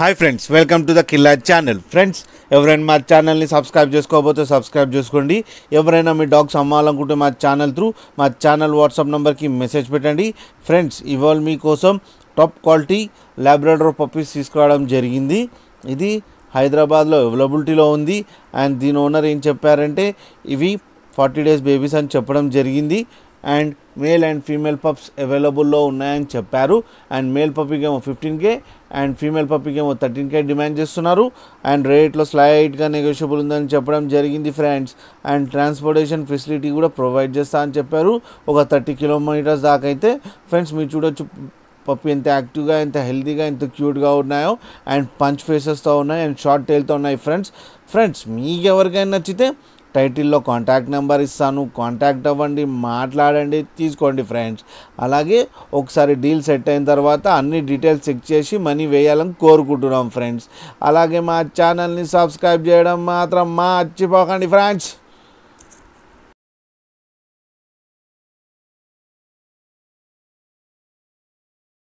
Hi friends, welcome to the Killa channel. Friends, ఎవరైనా మా ఛానల్ని సబ్స్క్రైబ్ చేసుకోకపోతే సబ్స్క్రైబ్ చేసుకోండి. ఎవరైనా మీ డాగ్స్ అమ్మాలనుకుంటే మా ఛానల్ త్రూ మా ఛానల్ వాట్సాప్ నెంబర్కి మెసేజ్ పెట్టండి. ఫ్రెండ్స్, ఇవాళ మీకోసం టాప్ క్వాలిటీ లాబ్రాడోర్ పప్పీస్ తీసుకురావడం జరిగింది. ఇది హైదరాబాద్లో అవైలబిలిటీలో ఉంది. అండ్ దీని ఓనర్ ఏం చెప్పారంటే ఇవి 40 days బేబీస్ అని చెప్పడం జరిగింది. And male and female pups అవైలబుల్లో ఉన్నాయని చెప్పారు. అండ్ మేల్ పప్పీకి ఏమో 15K అండ్ ఫీమేల్ పప్పీకి ఏమో 13K డిమాండ్ చేస్తున్నారు. అండ్ రేట్లో స్లైట్గా నెగోషియబుల్ ఉందని చెప్పడం జరిగింది ఫ్రెండ్స్. అండ్ ట్రాన్స్పోర్టేషన్ ఫెసిలిటీ కూడా ప్రొవైడ్ చేస్తా అని చెప్పారు. ఒక 30 kilometers దాకా అయితే. ఫ్రెండ్స్, మీరు చూడొచ్చు పప్పి ఎంత యాక్టివ్గా, ఎంత హెల్తీగా, ఎంత క్యూట్గా ఉన్నాయో. అండ్ పంచ్ ఫేసెస్తో ఉన్నాయి అండ్ షార్ట్ టైల్తో ఉన్నాయి. ఫ్రెండ్స్ మీకు ఎవరికైనా నచ్చితే టైటిల్లో కాంటాక్ట్ నెంబర్ ఇస్తాను, కాంటాక్ట్ అవ్వండి, మాట్లాడండి, తీసుకోండి ఫ్రెండ్స్. అలాగే ఒకసారి డీల్ సెట్ అయిన తర్వాత అన్ని డీటెయిల్స్ చెక్ చేసి మనీ వేయాలని కోరుకుంటున్నాం ఫ్రెండ్స్. అలాగే మా ఛానల్ని సబ్స్క్రైబ్ చేయడం మాత్రం మర్చిపోకండి ఫ్రెండ్స్.